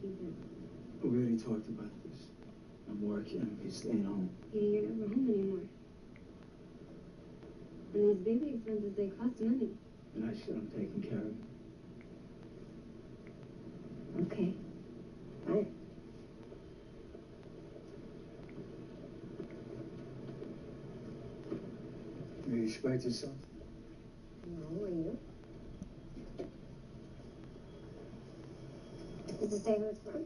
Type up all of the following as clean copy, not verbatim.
keep it. We already talked about this. I'm working, he's staying home. Petey, you're never home anymore. And those baby expenses, they cost money. And I said I'm taking care of him. Okay. Fine. You expected something? No, are you? Does it say who it's from?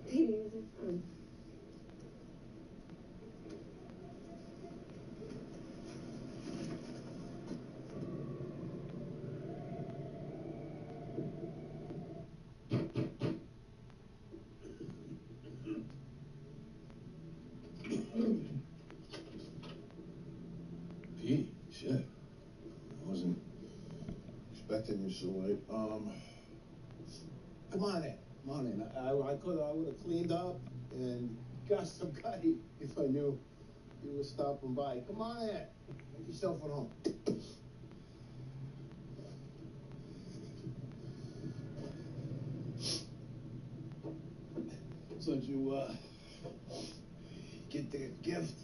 Petey, who's it from? Pete, shit. I wasn't expecting you so late. Come on in. Come on in. I would have cleaned up and got some cutty if I knew you were stopping by. Come on in. Make yourself at home. So did you, get the gift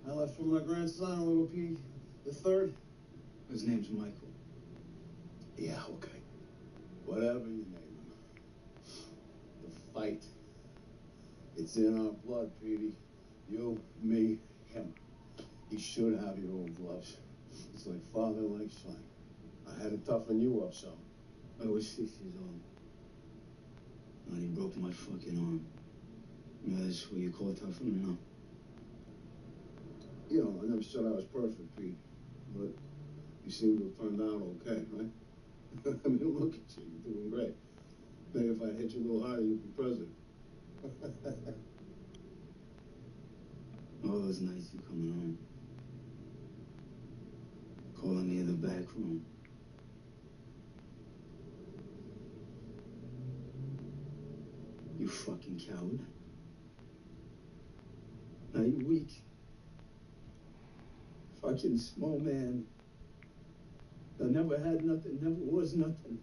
I left for my grandson, little Pete the third? His name's Michael. Yeah, okay. Whatever you name him. The fight. It's in our blood, Petey. You, me, him. He should have your old gloves. It's like father, like son. I had to toughen you up some. I was 6 years old. And he broke my fucking arm. You know, that's what you call toughening up. You know, I never said I was perfect, Pete. But you seem to have turned out okay, right? I mean, look at you. You're doing great. Maybe if I hit you a little harder, you'd be president. All those nights you coming home. Calling me in the back room. You fucking coward. Now you weak. Fucking small man. That never had nothing, never was nothing.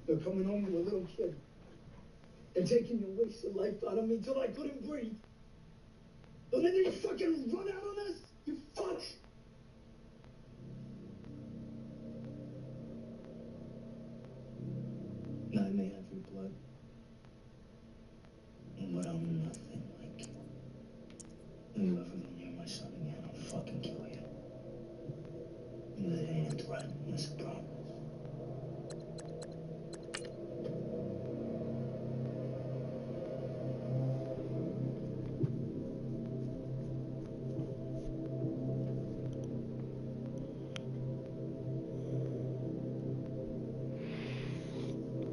They're coming home with a little kid. And taking the wasted life out of me till I couldn't breathe. And then you fucking run out on us? You fuck! Now I may have your blood. But I'm nothing like you. You ever go near my son again, I'll fucking kill you. That ain't a threat, that's a promise.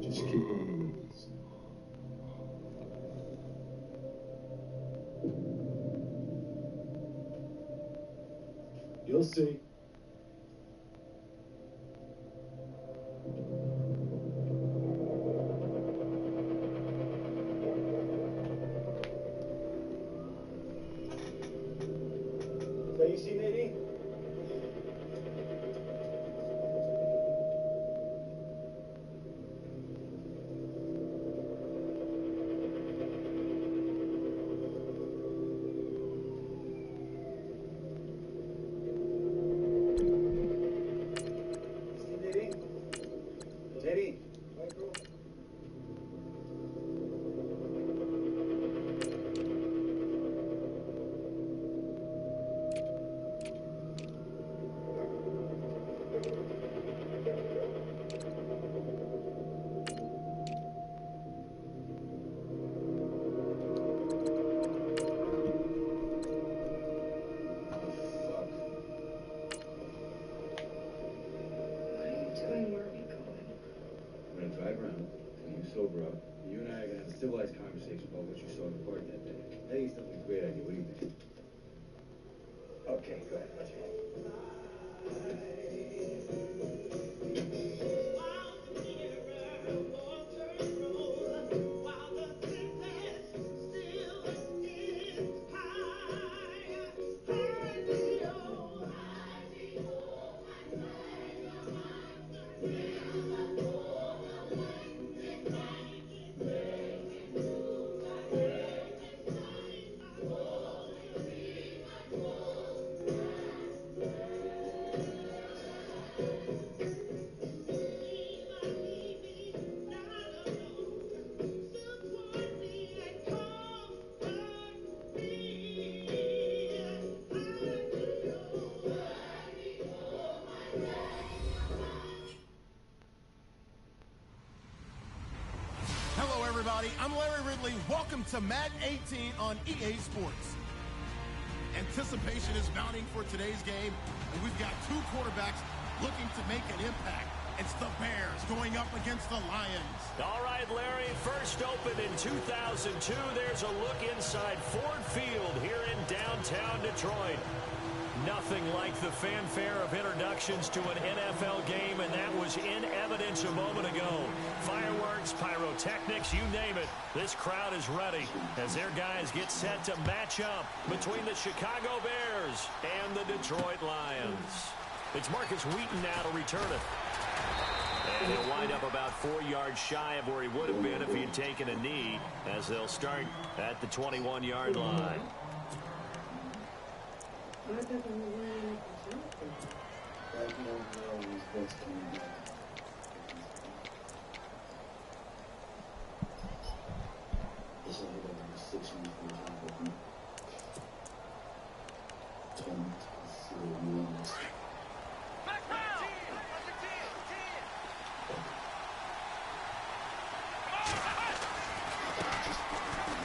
Just keep on. You'll see. So you see Nadine? Nadine? White girl? Drive around, till you sober up. You and I are gonna have a civilized conversation about what you saw in the park that day. I think it's a great idea. What do you think? Okay, go ahead. Let's go. everybody. I'm Larry Ridley. Welcome to Madden 18 on EA Sports. Anticipation is mounting for today's game, and we've got two quarterbacks looking to make an impact. It's the Bears going up against the Lions. All right, Larry, first opened in 2002. There's a look inside Ford Field here in downtown Detroit. Nothing like the fanfare of introductions to an NFL game, and that was in evidence a moment ago. Fireworks, pyrotechnics, you name it. This crowd is ready as their guys get set to match up between the Chicago Bears and the Detroit Lions. It's Marcus Wheaton now to return it. And he'll wind up about 4 yards shy of where he would have been if he had taken a knee, as they'll start at the 21-yard line.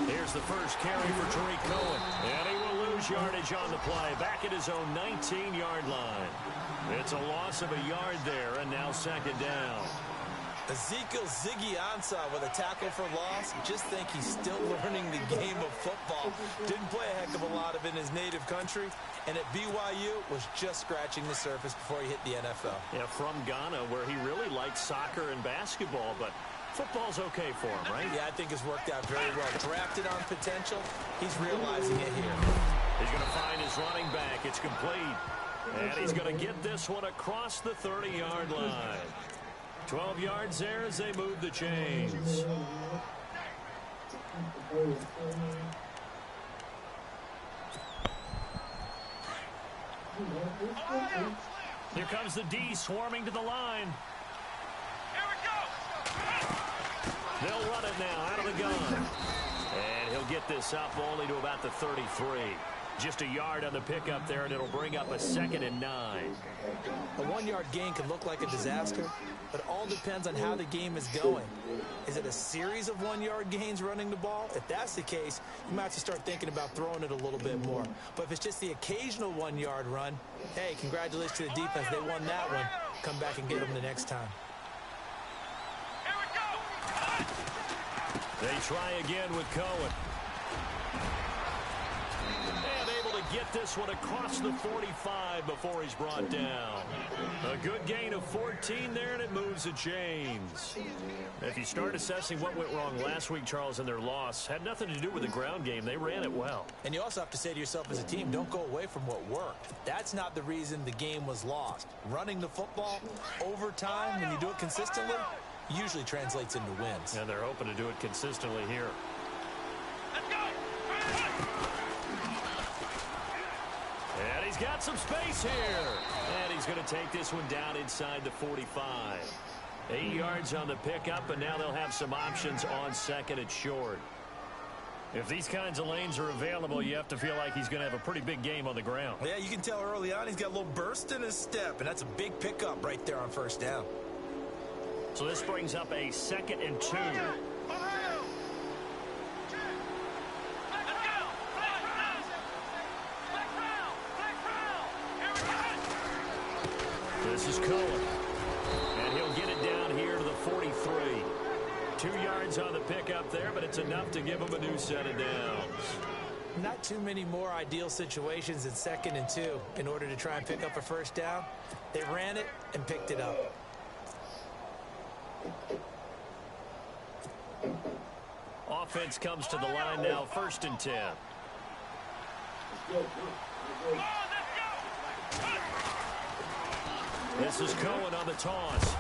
Here's the first carry for Tariq Cohen. And he will lose yardage on the play, back at his own 19-yard line. It's a loss of a yard there, and now second down. Ezekiel Ziggy Ansah with a tackle for loss. Just think he's still learning the game of football. Didn't play a heck of a lot of it in his native country, and at BYU was just scratching the surface before he hit the NFL. Yeah, from Ghana, where he really liked soccer and basketball, but football's okay for him, right? Yeah, I think it's worked out very well. Drafted on potential, he's realizing it here. He's going to find his running back. It's complete. And he's going to get this one across the 30-yard line. 12 yards there as they move the chains. Here comes the D swarming to the line. They'll run it now out of the gun. And he'll get this up only to about the 33. Just a yard on the pickup there, and it'll bring up a 2nd and 9. A 1-yard gain can look like a disaster, but it all depends on how the game is going. Is it a series of 1-yard gains running the ball? If that's the case, you might have to start thinking about throwing it a little bit more. But if it's just the occasional 1-yard run, hey, congratulations to the defense. They won that one. Come back and get them the next time. They try again with Cohen. And able to get this one across the 45 before he's brought down. A good gain of 14 there, and it moves the chains. If you start assessing what went wrong last week, Charles, in their loss, had nothing to do with the ground game. They ran it well. And you also have to say to yourself as a team, don't go away from what worked. That's not the reason the game was lost. Running the football over time, when you do it consistently, usually translates into wins. And they're hoping to do it consistently here. Let's go! And he's got some space here. And he's going to take this one down inside the 45. 8 yards on the pickup, and now they'll have some options on 2nd and short. If these kinds of lanes are available, you have to feel like he's going to have a pretty big game on the ground. Yeah, you can tell early on he's got a little burst in his step, and that's a big pickup right there on 1st down. So this brings up a 2nd and 2. This is Cohen. And he'll get it down here to the 43. 2 yards on the pickup there, but it's enough to give him a new set of downs. Not too many more ideal situations in 2nd and 2 in order to try and pick up a 1st down. They ran it and picked it up. Offense comes to the line now, 1st and 10. This is Cohen on the toss.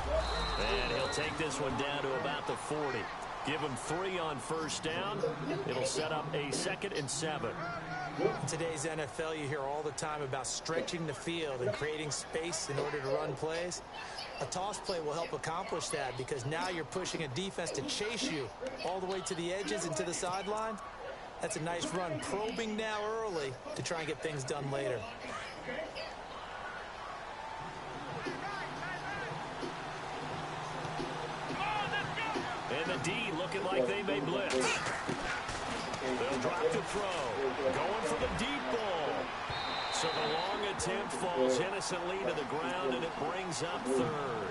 And he'll take this one down to about the 40. Give him 3 on 1st down. It'll set up a 2nd and 7. In today's NFL, you hear all the time about stretching the field and creating space in order to run plays. A toss play will help accomplish that because now you're pushing a defense to chase you all the way to the edges and to the sideline. That's a nice run, probing now early to try and get things done later. And And the D looking like they may blitz. They'll drop to throw. Going for the deep ball. So the long attempt falls innocently to the ground, and it brings up third.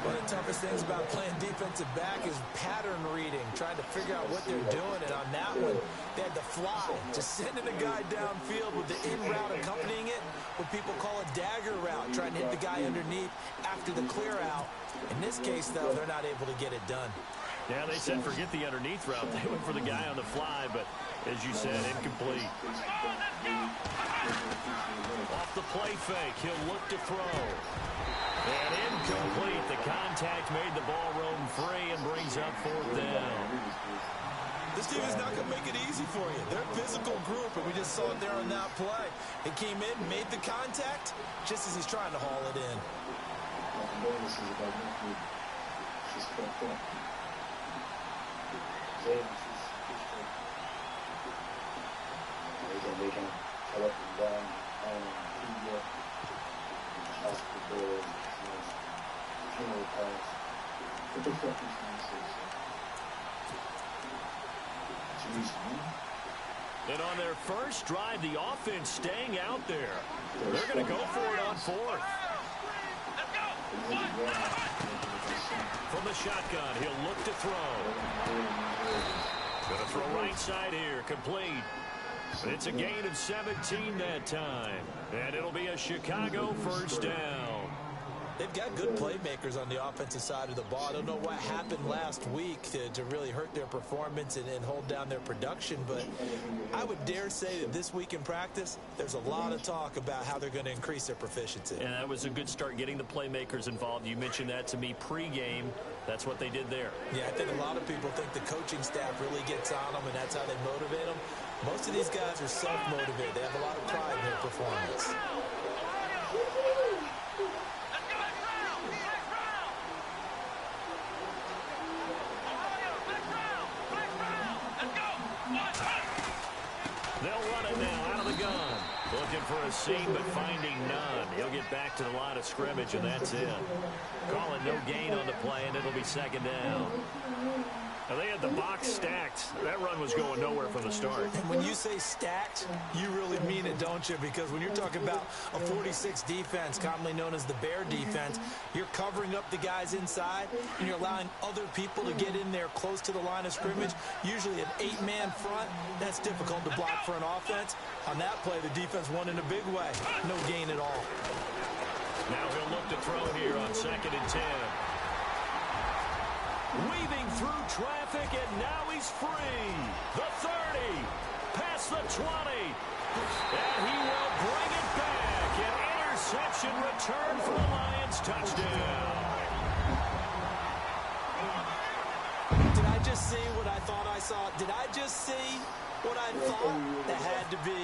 One of the toughest things about playing defensive back is pattern reading, trying to figure out what they're doing. And on that one, they had to fly, just sending a guy downfield with the in route accompanying it, what people call a dagger route, trying to hit the guy underneath after the clear out. In this case, though, they're not able to get it done. Yeah, they said forget the underneath route. They went for the guy on the fly, but as you said, incomplete. Off the play fake, he'll look to throw. And incomplete. The contact made the ball roam free and brings up fourth down. This team is not going to make it easy for you. They're a physical group, and we just saw it there on that play. It came in, made the contact, just as he's trying to haul it in. And on their first drive, the offense staying out there. They're going to go for it on fourth. From the shotgun, he'll look to throw. Going to throw right side here, complete. It's a gain of 17 that time. And it'll be a Chicago first down. They've got good playmakers on the offensive side of the ball. I don't know what happened last week to really hurt their performance and hold down their production, but I would dare say that this week in practice, there's a lot of talk about how they're going to increase their proficiency. And that was a good start getting the playmakers involved. You mentioned that to me pregame. That's what they did there. Yeah, I think a lot of people think the coaching staff really gets on them, and that's how they motivate them. Most of these guys are self-motivated. They have a lot of pride in their performance. They'll run it now out of the gun. Looking for a seam, but finding none. He'll get back to the line of scrimmage, and that's it. Calling no gain on the play, and it'll be second down. Now, they had the box stacked. That run was going nowhere from the start. And when you say stacked, you really mean it, don't you? Because when you're talking about a 46 defense, commonly known as the Bear defense, you're covering up the guys inside, and you're allowing other people to get in there close to the line of scrimmage. Usually an 8-man front, that's difficult to block for an offense. On that play, the defense won in a big way. No gain at all. Now he'll look to throw here on 2nd and 10. Weaving through traffic, and now he's free. The 30, past the 20, and he will bring it back. An interception return for the Lions touchdown. Did I just see what I thought I saw? Did I just see what I thought? That had to be.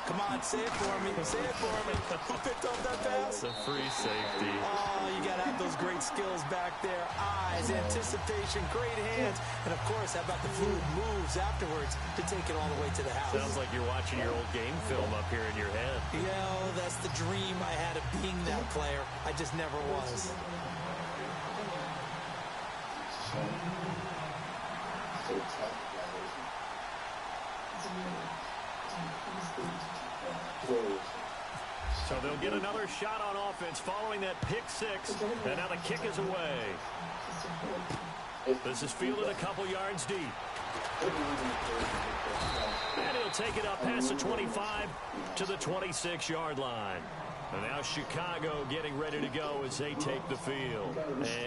Come on, say it for me. Say it for me. Who picked up that pass? It's a free safety. Oh, you got to have those great skills back there. Eyes, anticipation, great hands. And, of course, how about the fluid moves afterwards to take it all the way to the house? Sounds like you're watching your old game film up here in your head. Yeah, that's the dream I had of being that player. I just never was. So they'll get another shot on offense following that pick six. And now the kick is away. This is fielded a couple yards deep. And he'll take it up past the 25 to the 26-yard line. And now Chicago getting ready to go as they take the field.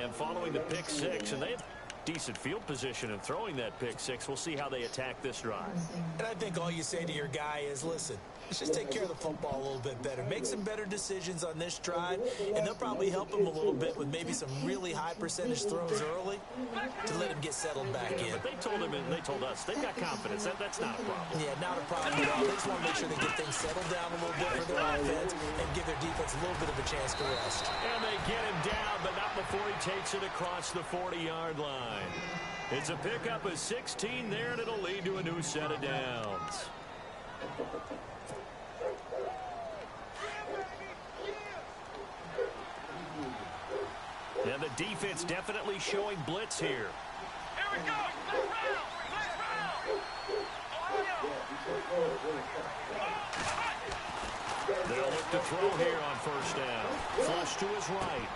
And following the pick six, and they have decent field position and throwing that pick six. We'll see how they attack this drive. And I think all you say to your guy is, listen, let's just take care of the football a little bit better. Make some better decisions on this drive, and they'll probably help him a little bit with maybe some really high percentage throws early to let him get settled back in. But they told him, and they told us, they've got confidence. That's not a problem. Yeah, not a problem at all. They just want to make sure they get things settled down a little bit for their offense and give their defense a little bit of a chance to rest. And they get him down, but not before he takes it across the 40-yard line. It's a pickup of 16 there, and it'll lead to a new set of downs. And the defense definitely showing blitz here. Here we go. Last round. Last round. They'll look to throw here on first down. Flush to his right.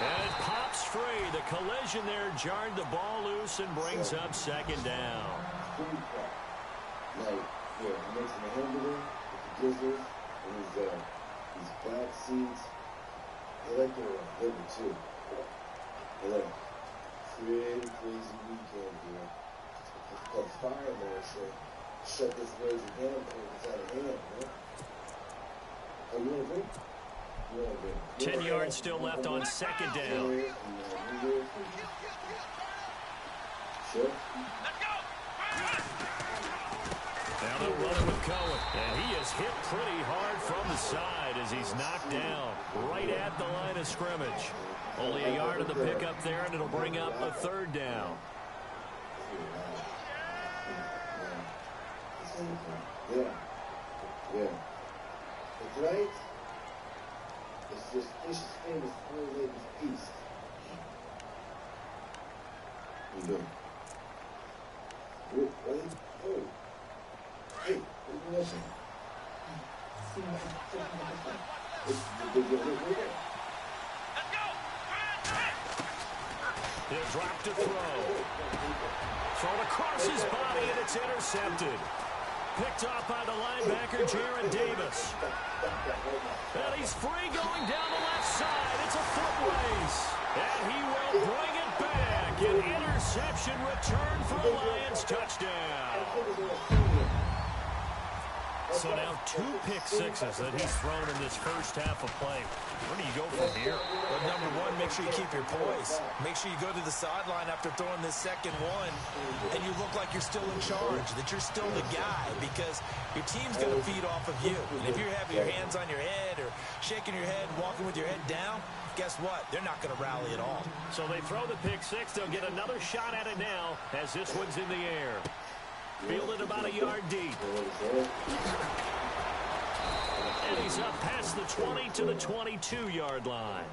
And it pops free. The collision there jarred the ball loose and brings up second down. Like, yeah, he makes him a handler with the gizzard and his back seats. They like their liver too. They like crazy weekend here. It's called fire marshal. Shut this lazy down before it gets out of hand, man. Oh, you want to drink? 10 yards still left on second down. Sure. Now they'll run it with Cohen. And he is hit pretty hard from the side as he's knocked down right at the line of scrimmage. Only a yard of the pickup there, and it'll bring up a third down. Yeah. That's right. It's just Fish's famous Four Ladies Feast. You doing? Good, buddy. Oh. Hey, what are you watching? He'll drop to throw. Thrown across his body, and it's intercepted. Picked off by the linebacker, Jared Davis. And he's free going down the left side. It's a foot race. And he will bring it back. An interception return for a Lions touchdown. So now 2 pick sixes that he's thrown in this first half of play. Where do you go from here? Well, number one, make sure you keep your poise. Make sure you go to the sideline after throwing this second one, and you look like you're still in charge, that you're still the guy, because your team's going to feed off of you. And if you're having your hands on your head or shaking your head, walking with your head down, guess what? They're not going to rally at all. So they throw the pick six. They'll get another shot at it now as this one's in the air. Fielded about a yard deep. And he's up past the 20 to the 22-yard line.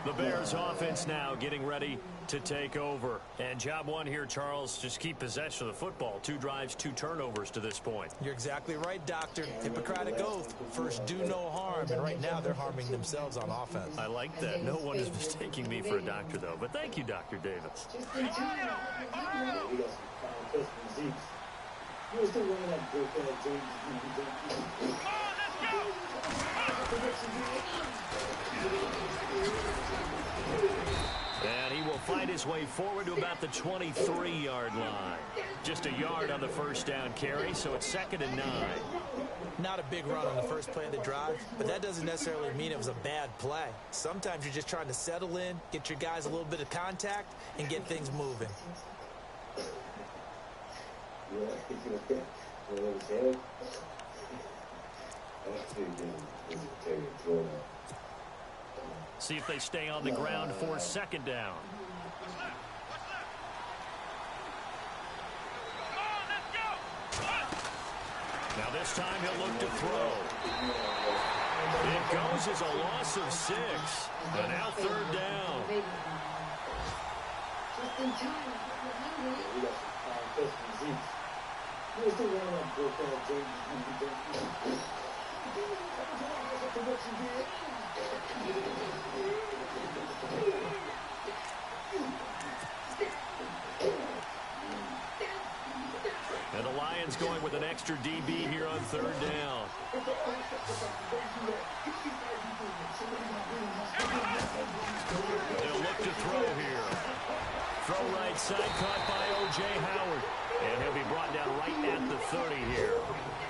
The Bears offense now getting ready to take over. And job one here, Charles, just keep possession of the football. 2 drives, 2 turnovers to this point. You're exactly right, Doctor. Hippocratic oath. First, do no harm. And right now, they're harming themselves on offense. I like that. No one is mistaking me for a doctor, though. But thank you, Dr. Davis. And he will find his way forward to about the 23-yard line. Just a yard on the first down carry, so it's 2nd and 9. Not a big run on the first play of the drive, but that doesn't necessarily mean it was a bad play. Sometimes you're just trying to settle in, get your guys a little bit of contact, and get things moving. See if they stay on the ground for 2nd down. Now this time he'll look to throw. It goes as a loss of 6. And now 3rd down. And the Lions going with an extra DB here on 3rd down. They'll look to throw here. Throw right side, caught by O.J. Howard. And he'll be brought down right at the 30 here.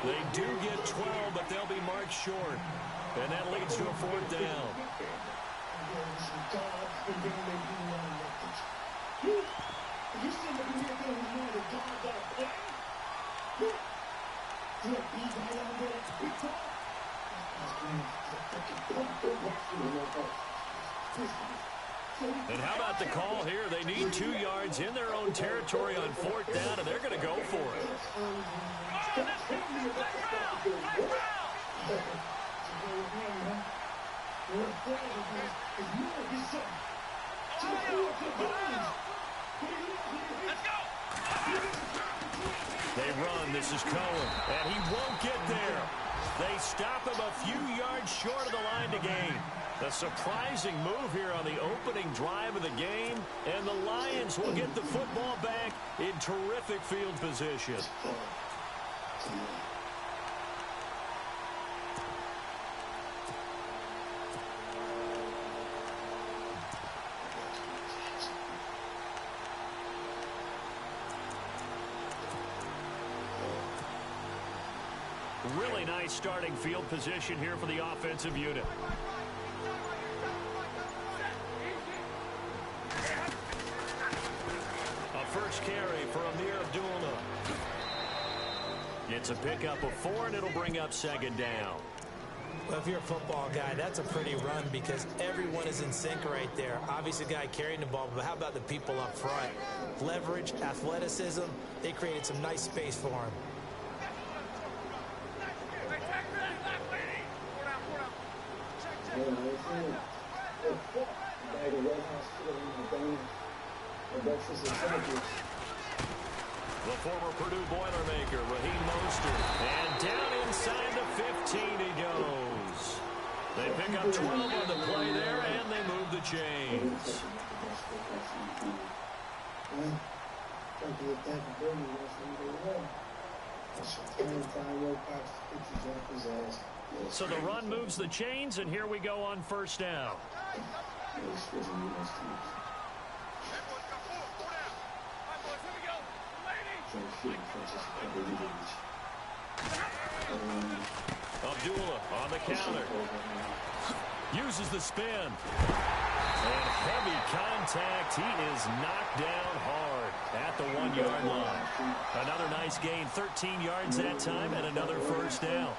They do get 12, but they'll be marked short. And that leads to a 4th down. And how about the call here? They need 2 yards in their own territory on 4th down, and they're going to go for it. They run. This is Cohen, and he won't get there. They stop him a few yards short of the line to gain. A surprising move here on the opening drive of the game, and the Lions will get the football back in terrific field position. Really nice starting field position here for the offensive unit. A first carry for Amir Abdullah. It's a pickup of 4, and it'll bring up second down. Well, if you're a football guy, that's a pretty run because everyone is in sync right there. Obviously, the guy carrying the ball, but how about the people up front? Leverage, athleticism, they created some nice space for him. The former Purdue Boilermaker, Raheem Mostert. And down inside the 15 he goes. They pick up 12 on the play there, and they move the chains. So the run moves the chains, and here we go on first down. Abdullah on the counter. Uses the spin. And heavy contact. He is knocked down hard at the 1-yard line. Another nice gain, 13 yards that time, and another first down.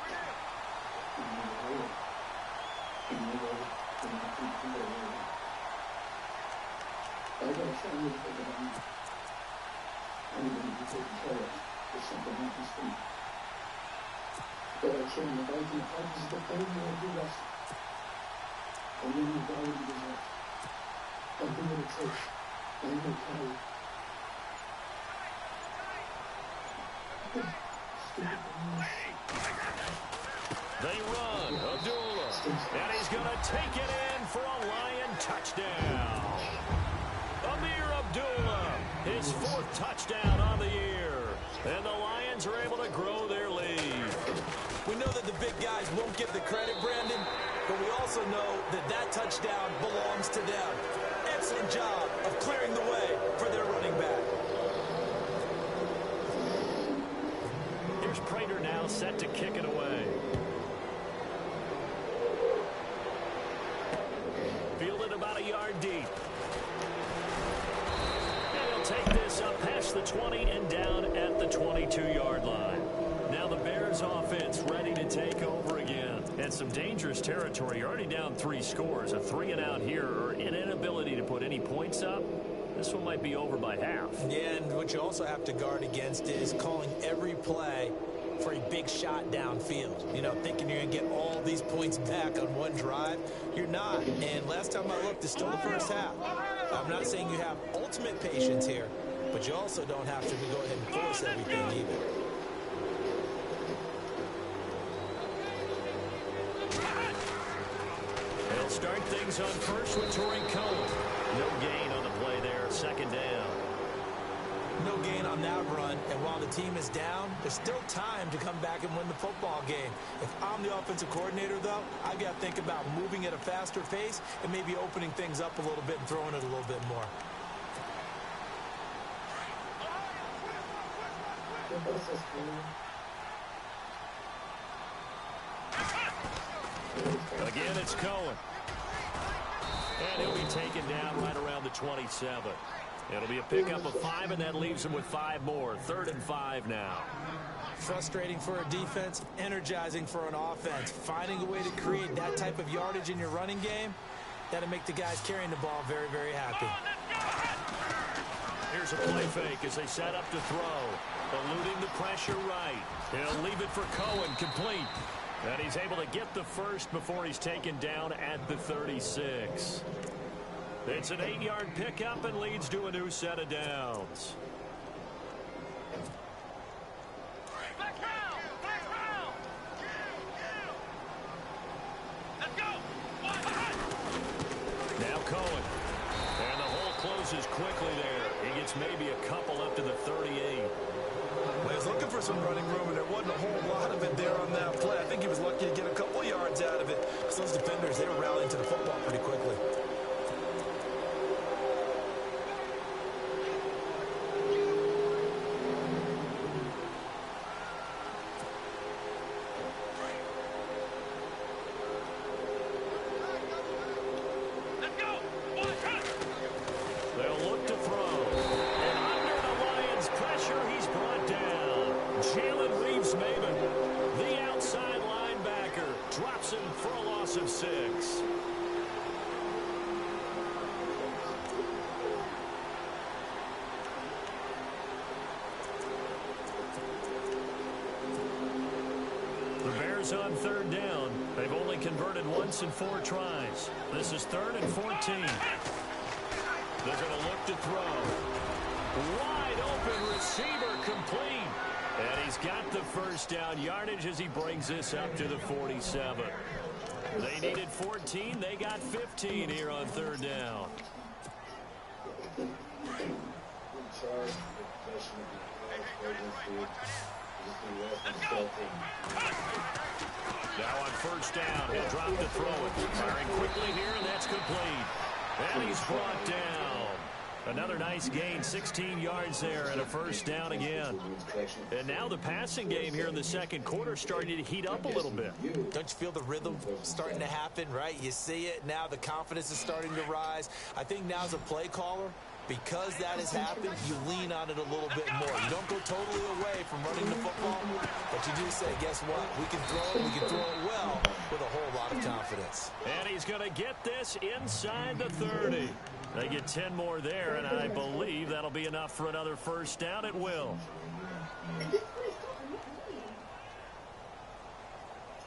They run. Abdullah. And he's going to take it in for a Lion touchdown. Amir Abdullah, his 4th touchdown on the year. And the Lions are able to grow their lead. We know that the big guys won't get the credit, Brandon, but we also know that that touchdown belongs to them. Excellent job of clearing the way for their running back. Here's Prater now set to kick it away. Fielded about a yard deep. And he'll take this up past the 20 and down at the 22-yard line. Now the Bears offense ready to take over again. And some dangerous territory. You're already down 3 scores. A 3-and-out here, or an inability to put any points up. This one might be over by half. Yeah, and what you also have to guard against is calling every play for a big shot downfield. You know, thinking you're going to get all these points back on one drive. You're not. And last time I looked, it's still the first half. I'm not saying you have ultimate patience here, but you also don't have to go ahead and force everything either. They'll start things on first with Tariq Cohen. No gain on the play there, second down. No gain on that run, and while the team is down, there's still time to come back and win the football game. If I'm the offensive coordinator, though, I've got to think about moving at a faster pace and maybe opening things up a little bit and throwing it a little bit more. Again, it's Cohen. And he'll be taken down right around the 27. It'll be a pickup of 5, and that leaves him with 5 more. 3rd and 5 now. Frustrating for a defense, energizing for an offense. Finding a way to create that type of yardage in your running game, that'll make the guys carrying the ball very, very happy. Here's a play fake as they set up to throw. Eluding the pressure right. He'll leave it for Cohen, complete. And he's able to get the first before he's taken down at the 36. It's an 8-yard pickup and leads to a new set of downs. passes quickly there. He gets maybe a couple up to the 38. Well, he was looking for some running room, and there wasn't a whole lot of it there on that play. I think he was lucky to get a couple yards out of it, because those defenders, they were rallying to the football pretty quickly. They'll look to throw. And under the Lions' pressure, he's brought down. Jalen Reeves-Maybin, the outside linebacker, drops him for a loss of 6. The Bears on 3rd down. They've only converted once in 4 tries. This is 3rd and 14. They're going to look to throw. Wide open receiver complete. And he's got the first down yardage as he brings this up to the 47. They needed 14. They got 15 here on 3rd down. Now on 1st down, he'll drop to throw it. Firing quickly here, and that's complete. And he's brought down. Another nice gain, 16 yards there, and a 1st down again. And now the passing game here in the 2nd quarter starting to heat up a little bit. Don't you feel the rhythm starting to happen, right? You see it now. The confidence is starting to rise. I think now as a play caller, because that has happened, you lean on it a little bit more. You don't go totally away from running the football, but you do say, guess what? We can throw it. We can throw it well with a whole lot of confidence. And he's going to get this inside the 30. They get 10 more there, and I believe that'll be enough for another 1st down at will.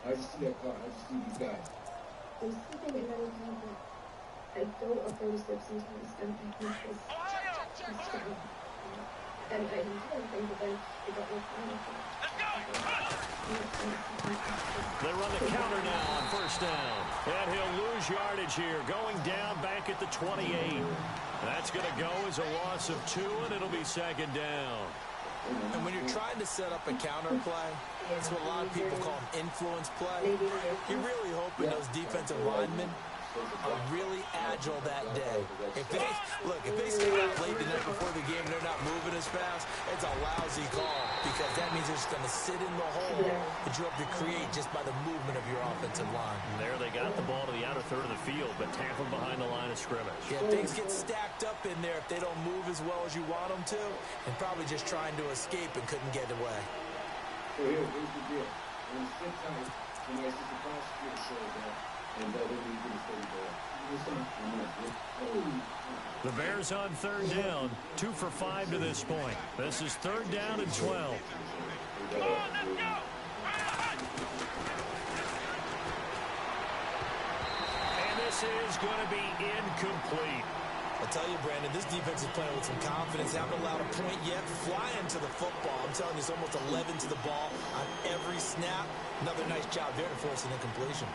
I just see that car. I just see these guys. I'm sleeping in another time, but I don't afraid to sleep sometimes. I'm anxious. And I do things, but then I don't know how. They run the counter now on 1st down. And he'll lose yardage here, going down back at the 28. That's going to go as a loss of 2, and it'll be 2nd down. And when you're trying to set up a counter play, it's what a lot of people call an influence play. You're really hoping those defensive linemen are really agile that day. If they stay out late the night before the game and they're not moving as fast, it's a lousy call, because that means they're just going to sit in the hole that you have to create just by the movement of your offensive line. And there they got the ball to the outer third of the field, but tackled behind the line of scrimmage. Yeah, things get stacked up in there if they don't move as well as you want them to, and probably just trying to escape and couldn't get away. So here's the deal. When you sit tight, the nice is the prosecutor shows up. The Bears on 3rd down, 2 for 5 to this point. This is 3rd down and 12. Come on, let's go! And this is going to be incomplete. I'll tell you, Brandon, this defense is playing with some confidence. Haven't allowed a point yet. Flying to the football. I'm telling you, it's almost 11 to the ball on every snap. Another nice job there to force an incompletion.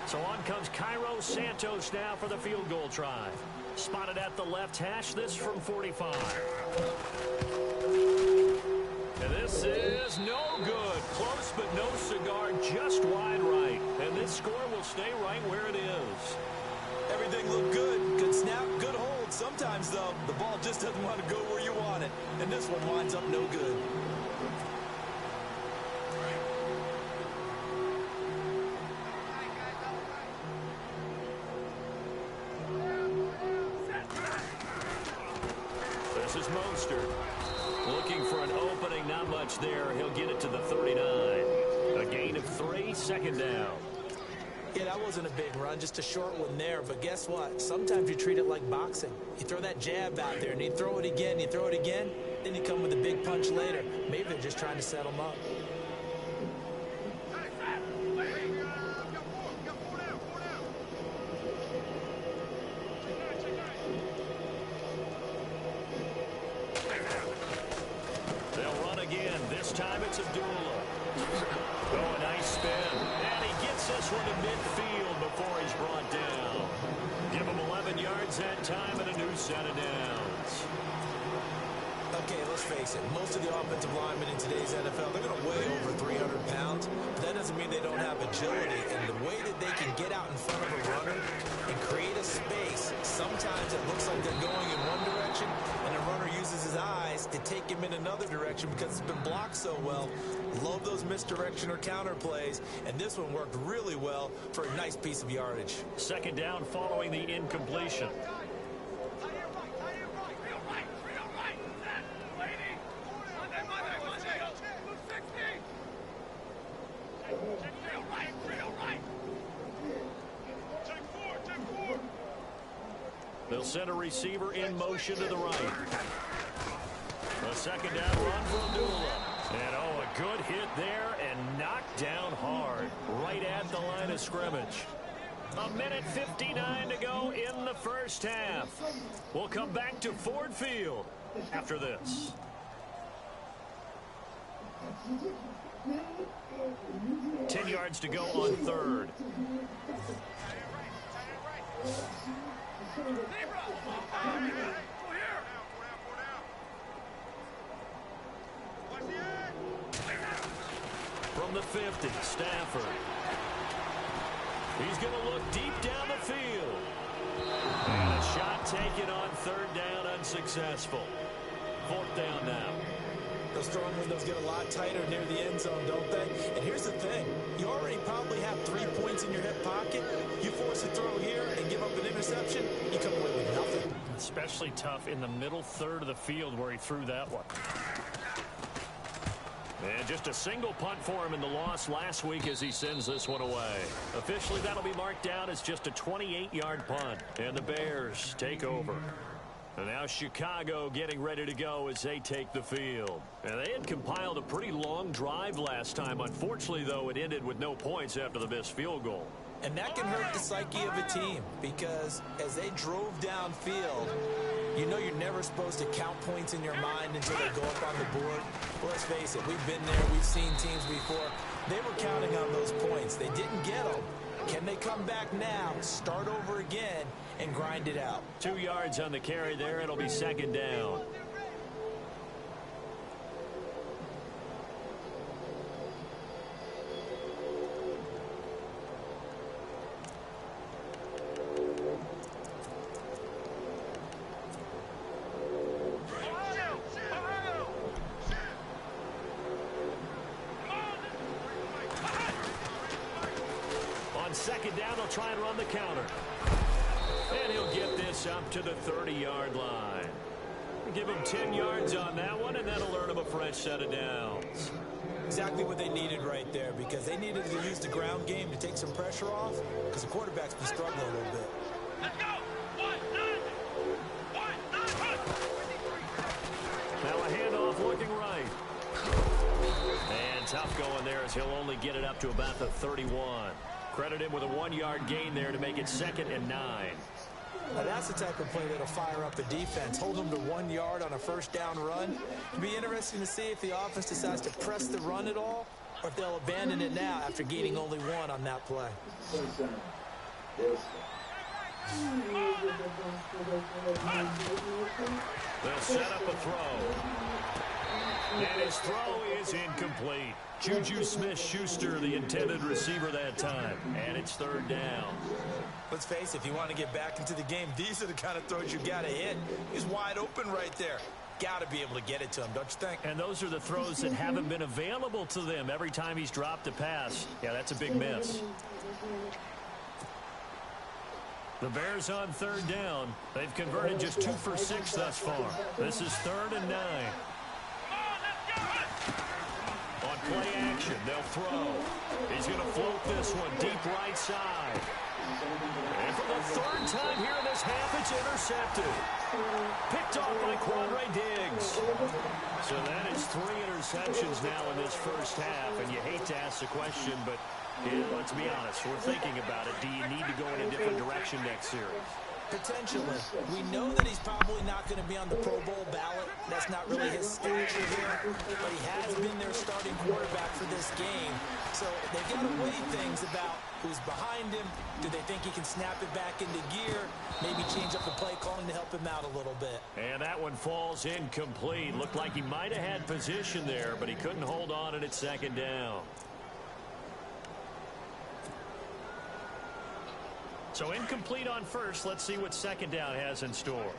So on comes Cairo Santos now for the field goal try. Spotted at the left hash, this from 45. And this is no good. Close but no cigar, just wide right. And this score will stay right where it is. Everything looked good. Good snap, good hold. Sometimes, though, the ball just doesn't want to go where you want it. And this one winds up no good. This is Mostert. Looking for an opening, not much there. He'll get it to the 39. A gain of 3, 2nd down. Yeah, that wasn't a big run, just a short one there. But guess what? Sometimes you treat it like boxing. You throw that jab out there, and you throw it again, you throw it again, then you come with a big punch later. Maybe they're just trying to set them up. They'll run again. This time it's Abdullah. Oh, a nice spin. And he gets this one to midfield before he's brought down. Give him 11 yards that time and a new set of downs. Okay, let's face it. Most of the offensive linemen in today's NFL, they're going to weigh over 300 pounds, but that doesn't mean they don't have agility. And the way that they can get out in front of a runner and create a space, sometimes it looks like they're going in one direction, and the runner uses his eyes to take him in another direction because it's been blocked so well. Love those misdirection or counter plays, and this one worked really well for a nice piece of yardage. Second down following the incompletion. They'll send a receiver in motion to the right. A second down run from Dula. And oh, a good hit there and knocked down hard. Right at the line of scrimmage. 1:59 to go in the first half. We'll come back to Ford Field after this. Ten yards to go on third. From the 50, Stafford. He's going to look deep down the field. And a shot taken on third down, unsuccessful. Fourth down now. Those throwing windows get a lot tighter near the end zone, don't they? And here's the thing. You already probably have 3 points in your hip pocket. You force a throw here and give up an interception, you come away with nothing. Especially tough in the middle third of the field where he threw that one. And just a single punt for him in the loss last week as he sends this one away. Officially, that'll be marked down as just a 28-yard punt. And the Bears take over. And now Chicago getting ready to go as they take the field. And they had compiled a pretty long drive last time. Unfortunately, though, it ended with no points after the missed field goal. And that can hurt the psyche of a team because as they drove downfield, you know you're never supposed to count points in your mind until they go up on the board. Well, let's face it, we've been there. We've seen teams before. They were counting on those points. They didn't get them. Can they come back now, start over again, and grind it out? 2 yards on the carry there. It'll be second down. Second down, they'll try and run the counter. And he'll get this up to the 30-yard line. Give him 10 yards on that one, and that'll earn him a fresh set of downs. Exactly what they needed right there because they needed to use the ground game to take some pressure off because the quarterback's been struggling a little bit. Let's go! 1-9. Now a handoff looking right. And tough going there as he'll only get it up to about the 31. Credit him with a 1-yard gain there to make it 2nd and 9. Now that's the type of play that'll fire up a defense. Hold them to 1 yard on a first down run. It'll be interesting to see if the offense decides to press the run at all or if they'll abandon it now after gaining only 1 on that play. They'll set up a throw. And his throw is incomplete. Juju Smith-Schuster, the intended receiver that time. And it's third down. Let's face it, if you want to get back into the game, these are the kind of throws you got to hit. He's wide open right there. Got to be able to get it to him, don't you think? And those are the throws that haven't been available to them every time he's dropped a pass. Yeah, that's a big miss. The Bears on third down. They've converted just 2 for 6 thus far. This is 3rd and 9. On play action, they'll throw. He's going to float this one deep right side. And for the 3rd time here in this half, it's intercepted. Picked off by Quandre Diggs. So that is 3 interceptions now in this first half. And you hate to ask the question, but let's be honest. We're thinking about it. Do you need to go in a different direction next series? Potentially. We know that he's probably not going to be on the Pro Bowl ballot. That's not really his stature here. But he has been their starting quarterback for this game. So they've got to weigh things about Who's behind him? Do they think he can snap it back into gear? Maybe change up the play calling to help him out a little bit. And that one falls incomplete. Looked like he might have had position there, but he couldn't hold on, and it's second down. So incomplete on first. Let's see what second down has in store.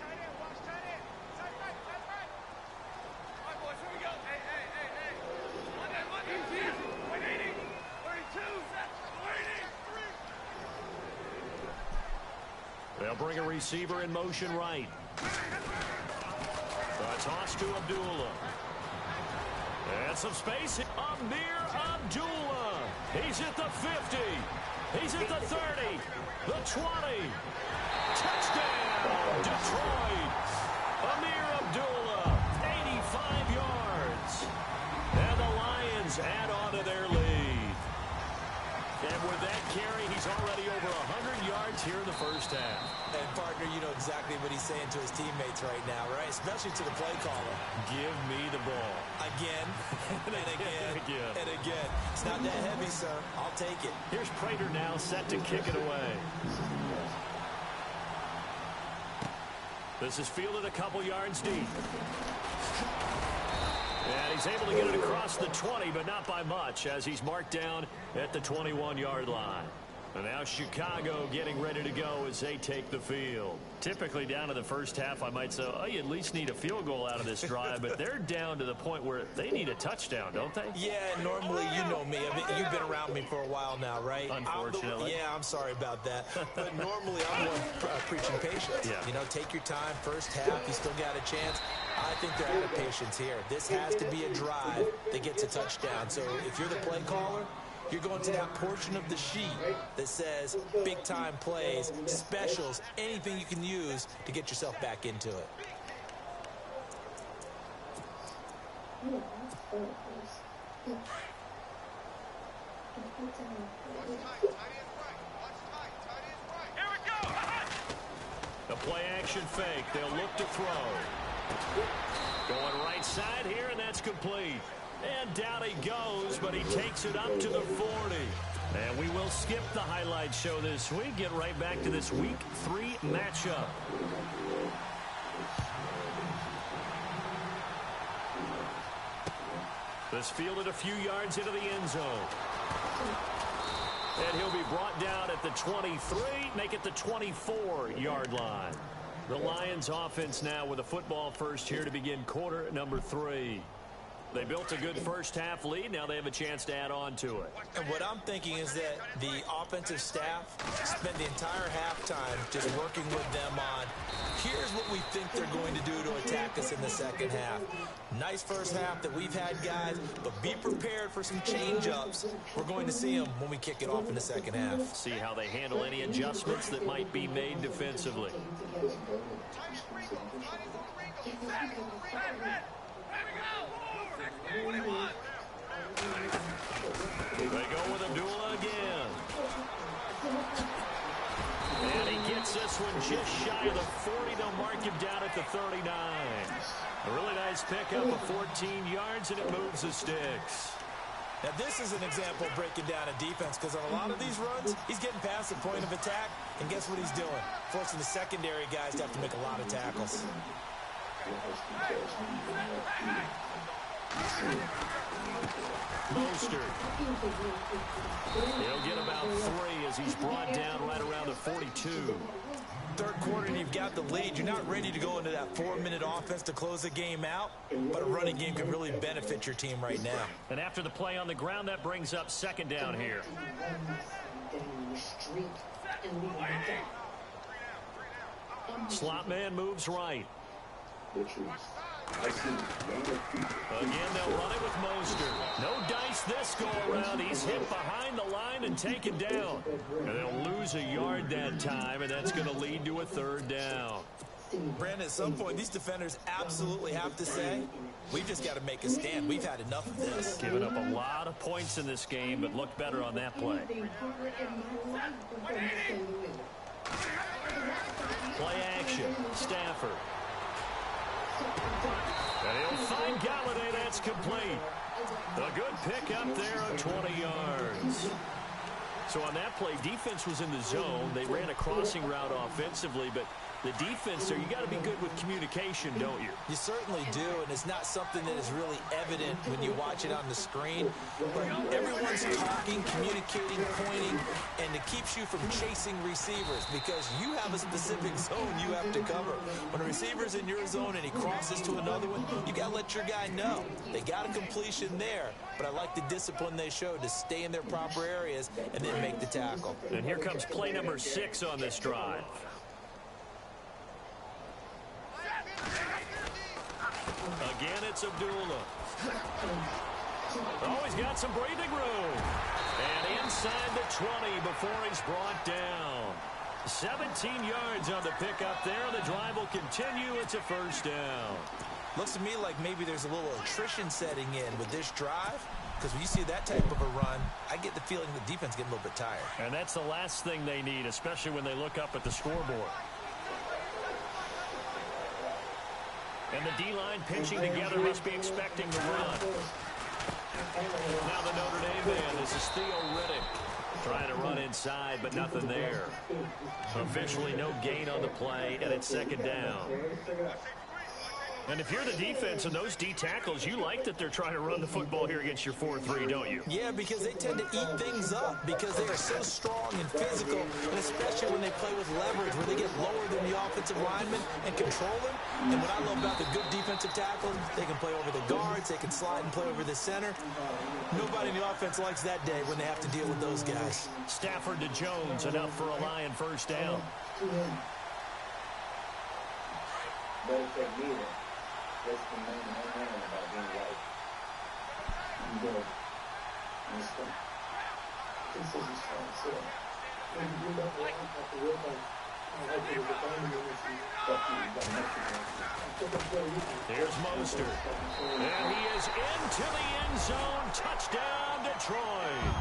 They'll bring a receiver in motion right. A toss to Abdullah. And some space. Amir Abdullah. He's at the 50. He's at the 30. The 20. Touchdown, Detroit. Amir Abdullah, 85 yards. And the Lions add on to their lead. And with that carry, he's already over 100 yards here in the first half. And, partner, you know exactly what he's saying to his teammates right now, right? Especially to the play caller. Give me the ball. Again, and again, and again. It's not that heavy, sir. I'll take it. Here's Prater now set to kick it away. This is fielded a couple yards deep. And he's able to get it across the 20, but not by much, as he's marked down at the 21-yard line. And now Chicago getting ready to go as they take the field. Typically down to the first half, I might say, oh, you at least need a field goal out of this drive, but they're down to the point where they need a touchdown, don't they? Yeah, normally, you know me. I mean, you've been around me for a while now, right? Unfortunately. I'm sorry about that. But normally, I'm one preaching patience. Yeah. You know, take your time. First half, you still got a chance. I think they're out of patience here. This has to be a drive that gets a touchdown. So if you're the play caller, you're going to that portion of the sheet that says big-time plays, specials, anything you can use to get yourself back into it. The play-action fake. They'll look to throw. Going right side here, and that's complete. And down he goes, but he takes it up to the 40. And we will skip the highlight show this week. Get right back to this Week 3 matchup. This fielded a few yards into the end zone. And he'll be brought down at the 23, make it the 24-yard line. The Lions offense now with a football first here to begin quarter number 3. They built a good first half lead. Now they have a chance to add on to it. And what I'm thinking is that the offensive staff spend the entire halftime just working with them on, here's what we think they're going to do to attack us in the second half. Nice first half that we've had, guys, but be prepared for some change-ups. We're going to see them when we kick it off in the second half. See how they handle any adjustments that might be made defensively. They go with Abdullah again. And he gets this one just shy of the 40. They'll mark him down at the 39. A really nice pickup of 14 yards, and it moves the sticks. Now, this is an example of breaking down a defense, because on a lot of these runs, he's getting past the point of attack, and guess what he's doing? Forcing the secondary guys to have to make a lot of tackles. Mostert. He'll get about 3 as he's brought down right around the 42. Third quarter, and you've got the lead. You're not ready to go into that 4-minute offense to close the game out, but a running game could really benefit your team right now. And after the play on the ground, that brings up second down here. Slot man moves right. Again, they'll run it with Mostert. No dice this go-around. He's hit behind the line and taken down. And they'll lose a yard that time, and that's going to lead to a third down. Brandon, at some point, these defenders absolutely have to say, we've just got to make a stand. We've had enough of this. Giving up a lot of points in this game, but looked better on that play. Play action. Stafford. And he'll find Galladay. That's complete. A good pickup there on 20 yards. So on that play, defense was in the zone. They ran a crossing route offensively, but the defense there, you got to be good with communication, don't you? You certainly do, and it's not something that is really evident when you watch it on the screen. But everyone's talking, communicating, pointing, and it keeps you from chasing receivers because you have a specific zone you have to cover. When a receiver's in your zone and he crosses to another one, you got to let your guy know. They got a completion there, but I like the discipline they showed to stay in their proper areas and then make the tackle. And here comes play number 6 on this drive. Again, it's Abdullah. Oh, he's got some breathing room. And inside the 20 before he's brought down. 17 yards on the pickup there. The drive will continue. It's a first down. Looks to me like maybe there's a little attrition setting in with this drive. Because when you see that type of a run, I get the feeling the defense getting a little bit tired. And that's the last thing they need, especially when they look up at the scoreboard. And the D-line pinching together must be expecting the run. Now the Notre Dame man, this is Theo Riddick. Trying to run inside, but nothing there. Officially no gain on the play, and it's second down. And if you're the defense and those D tackles, you like that they're trying to run the football here against your 4-3, don't you? Yeah, because they tend to eat things up because they are so strong and physical, and especially when they play with leverage where they get lower than the offensive linemen and control them. And what I love about the good defensive tackles, they can play over the guards, they can slide and play over the center. Nobody in the offense likes that day when they have to deal with those guys. Stafford to Jones, enough for a Lion first down. That's the main about being right. I'm good. I'm strong. This is strong, so when you do that, you have to work on Here's Mostert. And he is into the end zone. Touchdown, Detroit.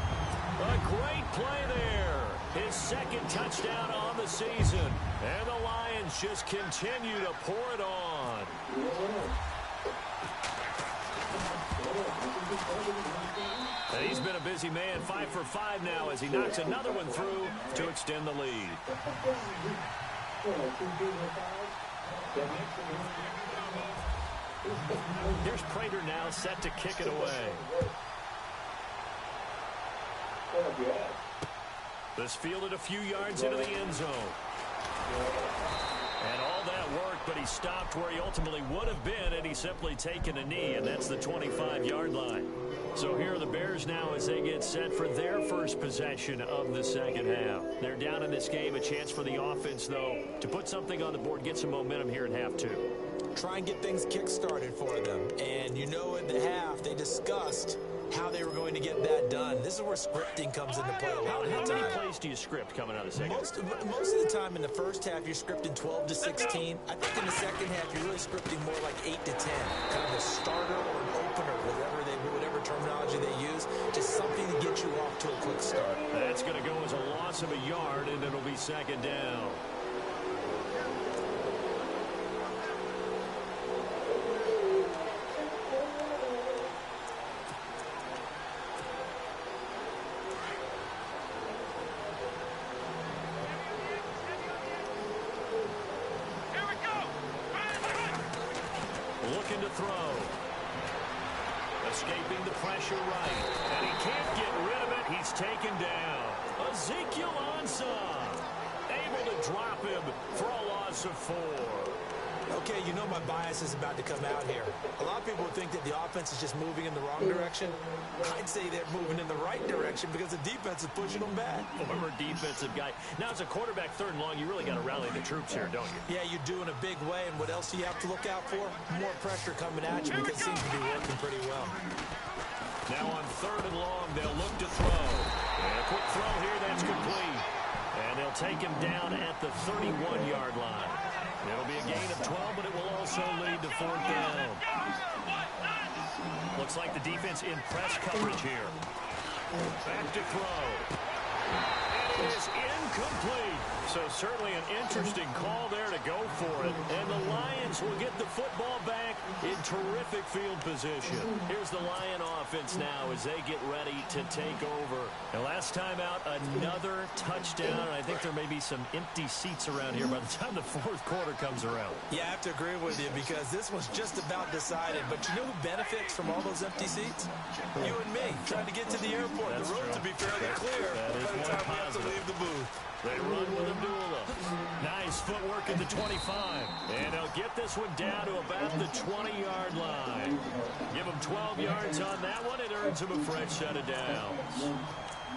A great play there. His second touchdown on the season. And the Lions just continue to pour it on. And he's been a busy man, 5 for 5 now as he knocks another one through to extend the lead. Here's Prater now set to kick it away. This fielded a few yards into the end zone. And all that worked, but he stopped where he ultimately would have been, and he's simply taken a knee, and that's the 25-yard line. So here are the Bears now as they get set for their first possession of the second half. They're down in this game. A chance for the offense, though, to put something on the board, get some momentum here in half 2. Try and get things kick-started for them. And you know in the half, they discussed how they were going to get that done. This is where scripting comes into play a lot of the time. How many plays do you script coming out of the second? Most of the time in the first half, you're scripting 12 to 16. I think in the second half, you're really scripting more like 8 to 10. Kind of a starter or an opener, whatever terminology they use. Just something to get you off to a quick start. That's going to go as a loss of a yard, and it'll be second down. Looking to throw. Escaping the pressure right. And he can't get rid of it. He's taken down. Ezekiel Ansah. Able to drop him for a loss of 4. Okay, you know my bias is about to come out here. A lot of people would think that the offense is just moving in the wrong direction. I'd say they're moving in the right direction because the defense is pushing them back. Former defensive guy. Now, as a quarterback, 3rd and long, you really got to rally the troops here, don't you? Yeah, you do in a big way. And what else do you have to look out for? More pressure coming at you because it seems to be working pretty well. Now on 3rd and long, they'll look to throw. And a quick throw here, that's complete. And they'll take him down at the 31-yard line. It'll be a gain of 12, but it will also lead to 4th down. Looks like the defense in press coverage here. Back to throw. And it is incomplete. So certainly an interesting call there to go for it. And the Lions will get the football back in terrific field position. Here's the Lion offense now as they get ready to take over. And last time out, another touchdown. And I think there may be some empty seats around here by the time the fourth quarter comes around. Yeah, I have to agree with you because this was just about decided. But you know who benefits from all those empty seats? You and me, trying to get to the airport. That's the road true. to be fairly clear by the time we have to leave the booth. They run with Abdullah. Nice footwork at the 25. And they'll get this one down to about the 20-yard line. Give them 12 yards on that one. It earns them a fresh set of downs.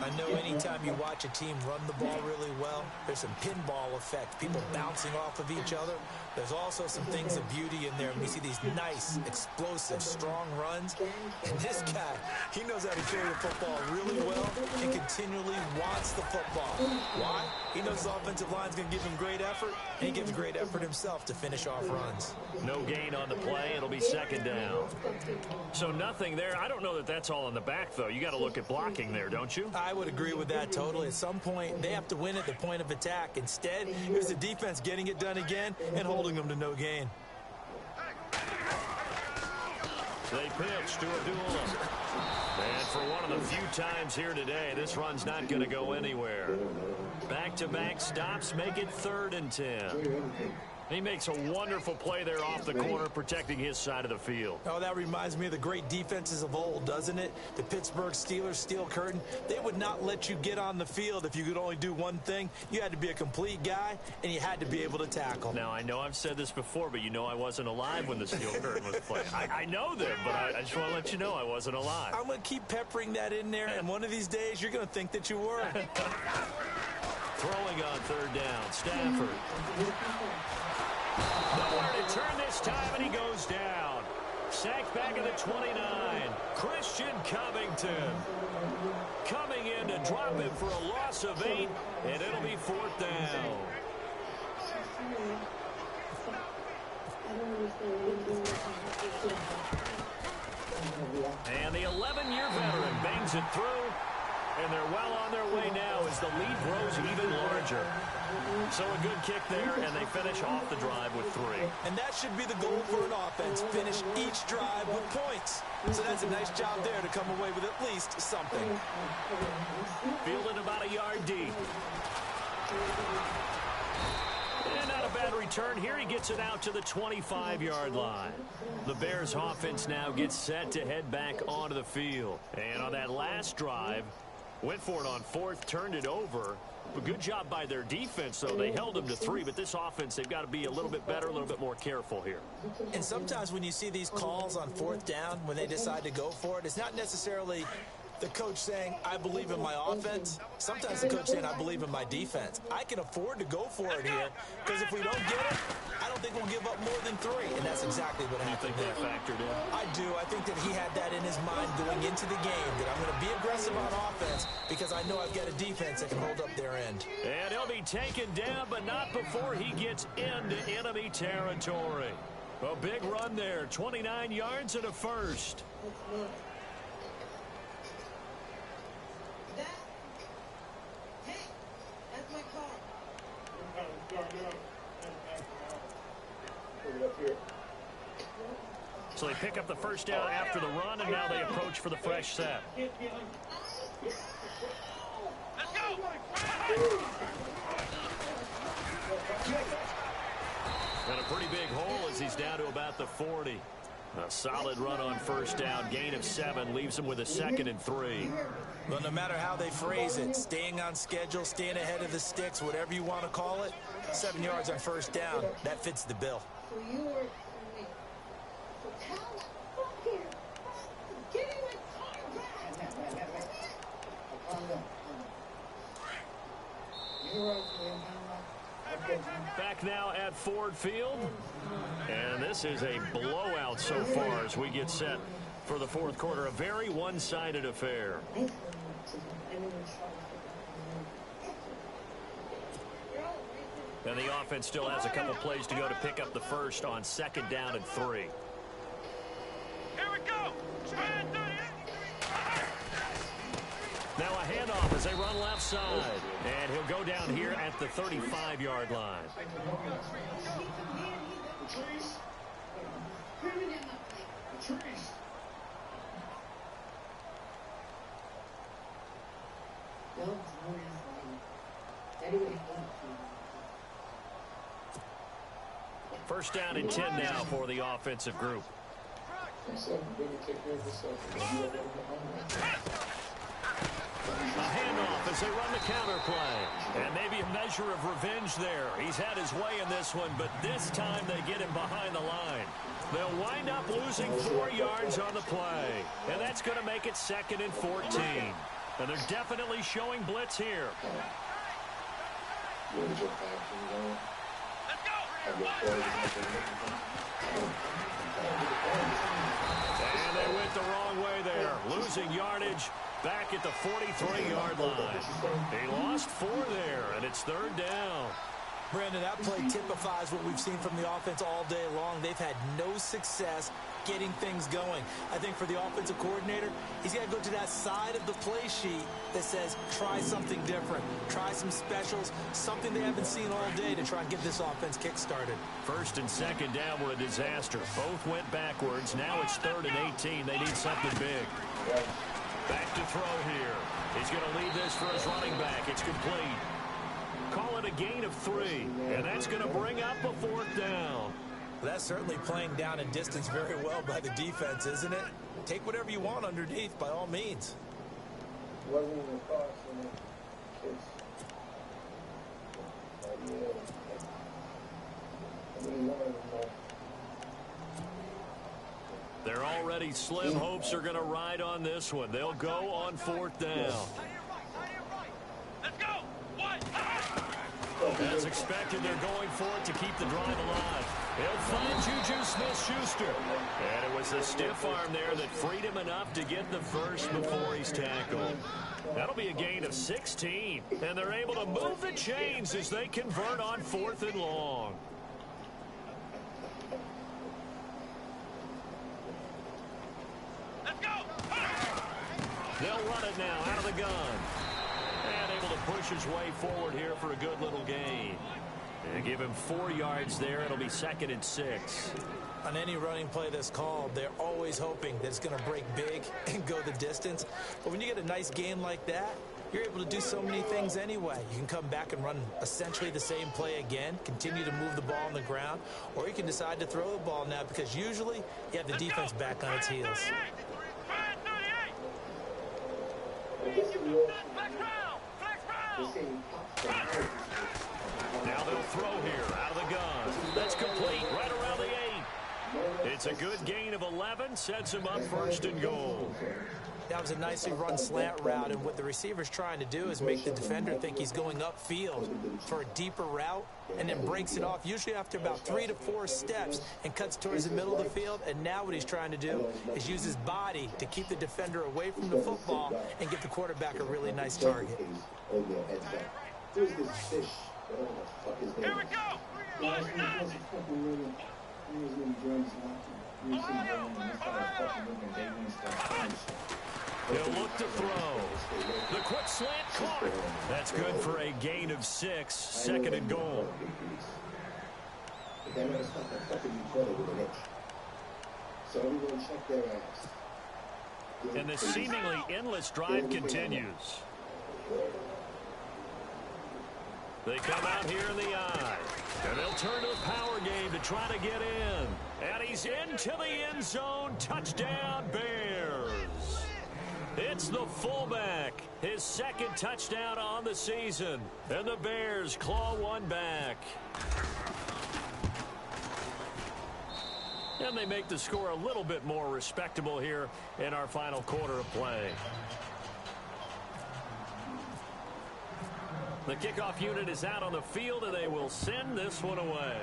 I know anytime you watch a team run the ball really well, there's some pinball effect, people bouncing off of each other. There's also some things of beauty in there. We see these nice, explosive, strong runs. And this guy, he knows how to carry the football really well and continually wants the football. Why? He knows his offensive line's going to give him great effort, and he gives great effort himself to finish off runs. No gain on the play. It'll be second down. So nothing there. I don't know that that's all in the back, though. You got to look at blocking there, don't you? I would agree with that totally. At some point, they have to win at the point of attack. Instead, here's the defense getting it done again and holding them to no gain. They pitch to Abdullah. And for one of the few times here today, this run's not going to go anywhere. Back-to-back stops make it 3rd and 10. He makes a wonderful play there off the corner, protecting his side of the field. Oh, that reminds me of the great defenses of old, doesn't it? The Pittsburgh Steelers, Steel Curtain. They would not let you get on the field if you could only do one thing. You had to be a complete guy, and you had to be able to tackle. Now, I know I've said this before, but you know I wasn't alive when the Steel Curtain was playing. I know them, but I just want to let you know I wasn't alive. I'm going to keep peppering that in there, and one of these days you're going to think that you were. Throwing on 3rd down, Stafford. Nowhere to turn this time, and he goes down. Sacked back at the 29. Christian Covington coming in to drop him for a loss of 8, and it'll be 4th down. And the 11-year veteran bangs it through. And they're well on their way now as the lead grows even larger. So a good kick there, and they finish off the drive with 3. And that should be the goal for an offense, finish each drive with points. So that's a nice job there to come away with at least something. Fielded about a yard deep. And not a bad return here. He gets it out to the 25-yard line. The Bears offense now gets set to head back onto the field. And on that last drive, went for it on 4th, turned it over. A good job by their defense, though. They held them to 3, but this offense, they've got to be a little bit better, a little bit more careful here. And sometimes when you see these calls on 4th down, when they decide to go for it, it's not necessarily the coach saying, I believe in my offense. Sometimes the coach saying, I believe in my defense. I can afford to go for it here, because if we don't get it, I don't think we'll give up more than 3. And that's exactly what happened there. You think that factored in? I do. I think that he had that in his mind going into the game, that I'm going to be aggressive on offense because I know I've got a defense that can hold up their end. And he'll be taken down, but not before he gets into enemy territory. A big run there, 29 yards and a first. So they pick up the first down after the run, and now they approach for the fresh set. Let's go! And a pretty big hole as he's down to about the 40. A solid run on first down. Gain of 7 leaves him with a 2nd and 3. Well, no matter how they phrase it, staying on schedule, staying ahead of the sticks, whatever you want to call it, 7 yards on first down, that fits the bill. For you or for me? So tell that fuck here. Give me my car back. Back now at Ford Field. And this is a blowout so far as we get set for the fourth quarter. A very one-sided affair. And the offense still has a couple plays to go to pick up the first on 2nd down and 3. Here we go! Now a handoff as they run on left side. And he'll go down here at the 35-yard line. First down and 10 now for the offensive group. A handoff as they run the counter play. And maybe a measure of revenge there. He's had his way in this one, but this time they get him behind the line. They'll wind up losing 4 yards on the play. And that's going to make it 2nd and 14. And they're definitely showing blitz here. Let's go. And they went the wrong way there. Losing yardage back at the 43-yard line. They lost 4 there, and it's 3rd down. Brandon, that play typifies what we've seen from the offense all day long. They've had no success getting things going. I think for the offensive coordinator, he's got to go to that side of the play sheet that says, try something different. Try some specials, something they haven't seen all day to try and get this offense kick-started. 1st and 2nd down were a disaster. Both went backwards. Now it's 3rd and 18. They need something big. Back to throw here. He's going to lead this for his running back. It's complete. Call it a gain of 3, and that's going to bring up a 4th down. That's certainly playing down and distance very well by the defense, isn't it? Take whatever you want underneath, by all means. Wasn't even close in it. They're already slim hopes are going to ride on this one. They'll go on 4th down. Let's go. As expected, they're going for it to keep the drive alive. They'll find Juju Smith-Schuster. And it was a stiff arm there that freed him enough to get the first before he's tackled. That'll be a gain of 16. And they're able to move the chains as they convert on 4th and long. Let's go. They'll run it now out of the gun. And able to push his way forward here for a good little gain. And give him 4 yards there. It'll be 2nd and 6. On any running play that's called, they're always hoping that it's going to break big and go the distance. But when you get a nice game like that, you're able to do so many things anyway. You can come back and run essentially the same play again, continue to move the ball on the ground, or you can decide to throw the ball now because usually you have the defense back on its heels. Now they'll throw here out of the gun. That's complete right around the 8. It's a good gain of 11. Sets him up 1st and goal. That was a nicely run slant route, and what the receiver's trying to do is make the defender think he's going upfield for a deeper route and then breaks it off, usually after about 3 to 4 steps, and cuts towards the middle of the field. And now what he's trying to do is use his body to keep the defender away from the football and give the quarterback a really nice target. Here we go. He'll look to throw. The quick slant caught. That's good for a gain of 6. 2nd and goal. And the seemingly endless drive continues. They come out here in the eye. And they'll turn to a power game to try to get in. And he's into the end zone. Touchdown, Bears. It's the fullback. His 2nd touchdown on the season. And the Bears claw one back. And they make the score a little bit more respectable here in our final quarter of play. The kickoff unit is out on the field, and they will send this one away.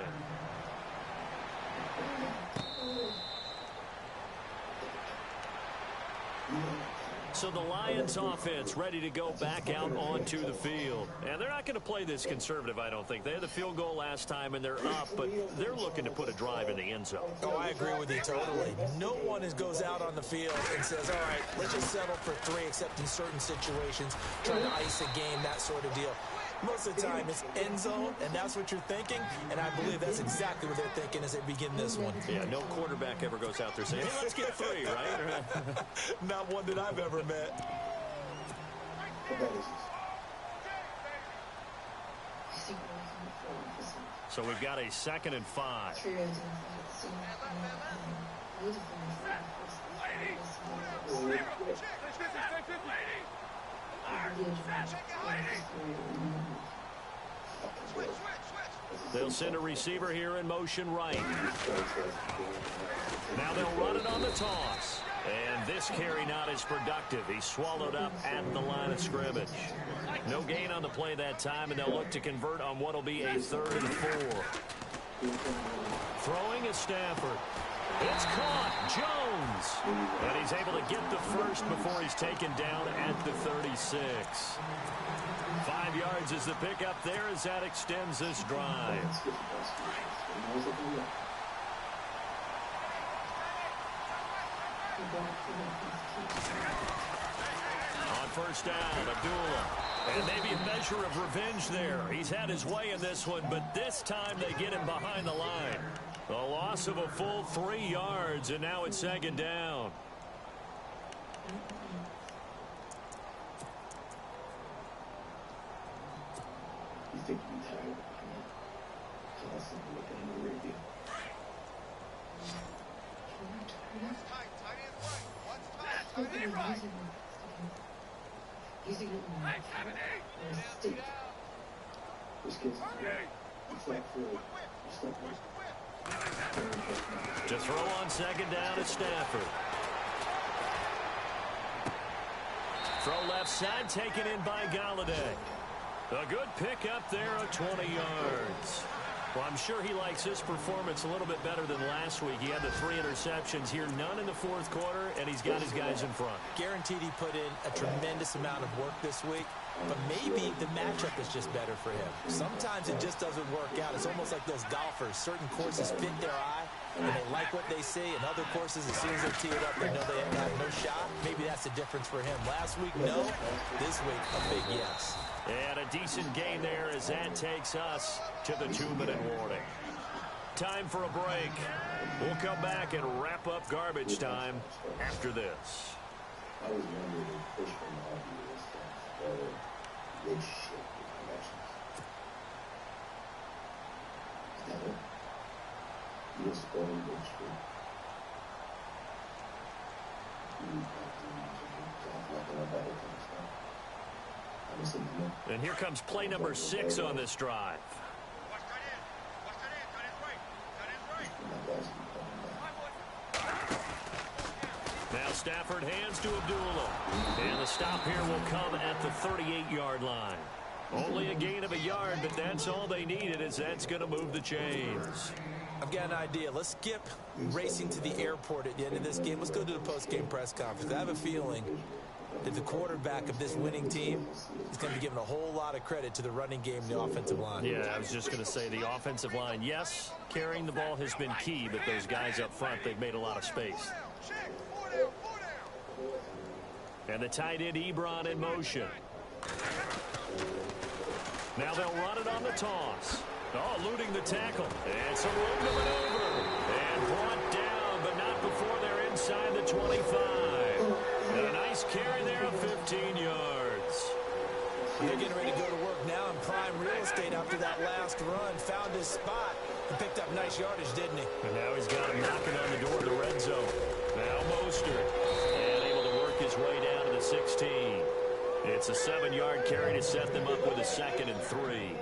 So the Lions offense ready to go back out onto the field. And they're not going to play this conservative, I don't think. They had the field goal last time, and they're up, but they're looking to put a drive in the end zone. Oh, I agree with you totally. No one goes out on the field and says, all right, let's just settle for 3, except in certain situations, trying to ice a game, that sort of deal. Most of the time, it's end zone, and that's what you're thinking, and I believe that's exactly what they're thinking as they begin this one. Yeah, no quarterback ever goes out there saying, hey, let's get 3, right? Not one that I've ever met. So we've got a 2nd and 5. They'll send a receiver here in motion right. Now they'll run it on the toss. And this carry not as productive. He's swallowed up at the line of scrimmage. No gain on the play that time, and they'll look to convert on what will be a 3rd and 4. Throwing is Stafford. It's caught. Jones. And he's able to get the first before he's taken down at the 36. 5 yards is the pickup there as that extends this drive. On first down, Abdullah. And maybe a measure of revenge there. He's had his way in this one, but this time they get him behind the line. A loss of a full 3 yards, and now it's 2nd down. You think you're tired? Constantly looking in the rearview. This kid's flat foot. To throw on 2nd down at Stafford. Throw left side, taken in by Galladay. A good pickup there of 20 yards. Well, I'm sure he likes his performance a little bit better than last week. He had the 3 interceptions here, none in the 4th quarter, and he's got his guys in front. Guaranteed he put in a tremendous amount of work this week, but maybe the matchup is just better for him. Sometimes it just doesn't work out. It's almost like those golfers. Certain courses fit their eye, and they like what they see, and other courses, as soon as they tee it up, they know they have no shot. Maybe that's the difference for him. Last week, no. This week, a big yes. And a decent gain there as that takes us to the 2-minute warning. Time for a break. We'll come back and wrap up garbage time after this. I was wondering if push from the obvious stuff, good shit with connections. Is that it? You just go on Big Street. You talk nothing about it kind of stuff. I listen to you. And here comes play number 6 on this drive. Now Stafford hands to Abdullah. And the stop here will come at the 38-yard line. Only a gain of a yard, but that's all they needed, as that's going to move the chains. I've got an idea. Let's skip racing to the airport at the end of this game. Let's go to the post-game press conference. I have a feeling that the quarterback of this winning team is going to be given a whole lot of credit to the running game and the offensive line. Yeah, I was just going to say the offensive line, yes, carrying the ball has been key, but those guys up front, they've made a lot of space. And the tight end Ebron in motion. Now they'll run it on the toss. Oh, eluding the tackle. And some room to maneuver. And brought down, but not before they're inside the 25. And a nice carry there of 15 yards. They're getting ready to go to work now in prime real estate after that last run. Found his spot and picked up nice yardage, didn't he? And now he's got him knocking on the door of the red zone. Now Mostert. And able to work his way down to the 16. It's a 7-yard carry to set them up with a 2nd and 3.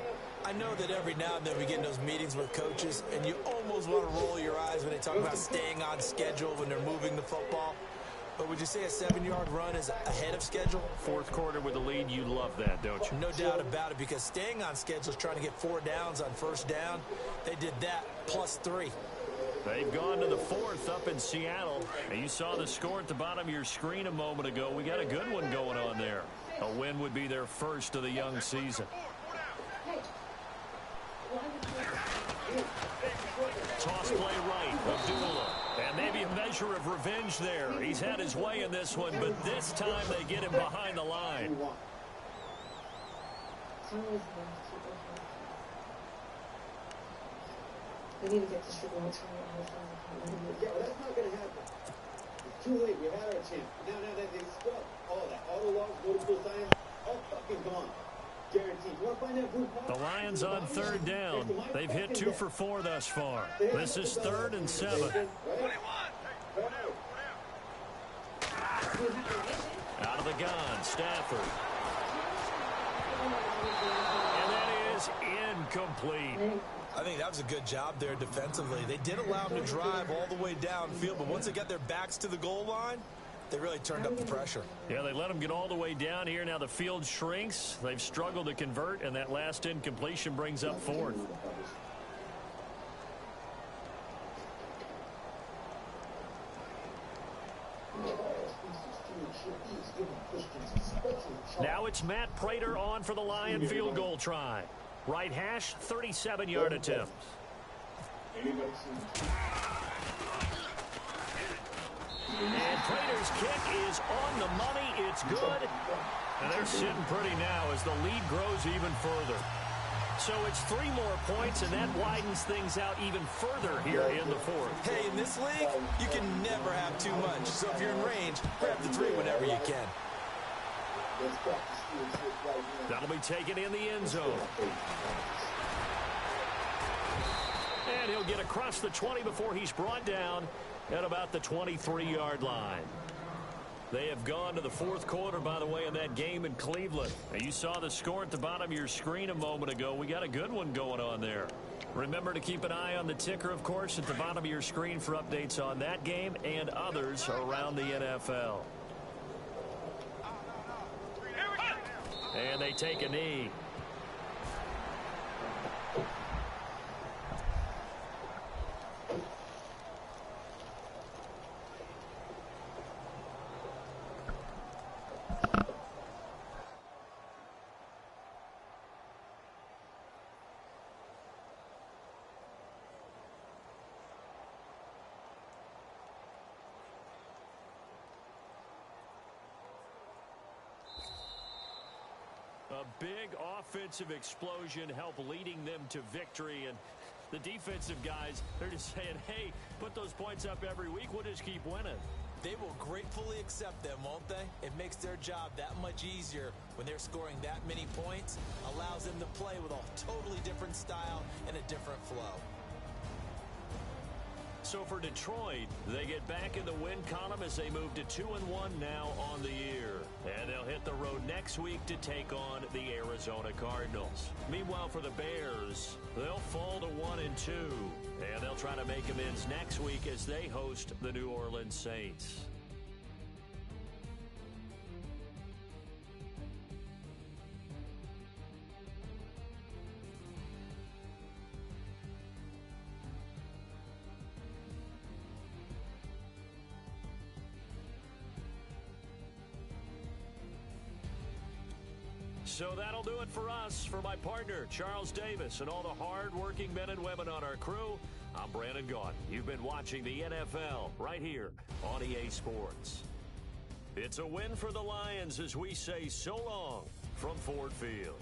I know that every now and then we get in those meetings with coaches, and you almost want to roll your eyes when they talk about staying on schedule when they're moving the football. But would you say a 7-yard run is ahead of schedule? 4th quarter with a lead, you love that, don't you? No doubt about it, because staying on schedule is trying to get 4 downs on first down. They did that plus 3. They've gone to the fourth up in Seattle. And you saw the score at the bottom of your screen a moment ago. We got a good one going on there. A win would be their first of the young season. Toss play right, Abdullah. And maybe a measure of revenge there. He's had his way in this one, but this time they get him behind the line. We need to get this shit right. Yeah, but that's not going to happen. It's too late. We had our chance. Now that they scrub all that. Auto logs, notable science, all fucking gone. Guaranteed. You want to find that group? The Lions on third down. They've hit 2 for 4 thus far. This is 3rd and 7. Out of the gun, Stafford. And that is incomplete. I think that was a good job there defensively. They did allow them to drive all the way downfield, but once they got their backs to the goal line, they really turned up the pressure. Yeah, they let them get all the way down here. Now the field shrinks. They've struggled to convert, and that last incompletion brings up 4th. Now it's Matt Prater on for the Lion field goal try. Right hash, 37-yard attempt. And Prater's kick is on the money. It's good. And they're sitting pretty now as the lead grows even further. So it's 3 more points, and that widens things out even further here in the 4th. Hey, in this league, you can never have too much. So if you're in range, grab the 3 whenever you can. That'll be taken in the end zone. And he'll get across the 20 before he's brought down at about the 23-yard line. They have gone to the 4th quarter, by the way, in that game in Cleveland. And you saw the score at the bottom of your screen a moment ago. We got a good one going on there. Remember to keep an eye on the ticker, of course, at the bottom of your screen for updates on that game and others around the NFL. And they take a knee. A big offensive explosion helped leading them to victory. And the defensive guys, they're just saying, hey, put those points up every week. We'll just keep winning. They will gratefully accept them, won't they? It makes their job that much easier when they're scoring that many points. Allows them to play with a totally different style and a different flow. So for Detroit, they get back in the win column as they move to 2-1 now on the year. And they'll hit the road next week to take on the Arizona Cardinals. Meanwhile, for the Bears, they'll fall to 1-2. And they'll try to make amends next week as they host the New Orleans Saints. So that'll do it for us. For my partner, Charles Davis, and all the hard-working men and women on our crew, I'm Brandon Gaudin. You've been watching the NFL right here on EA Sports. It's a win for the Lions as we say so long from Ford Field.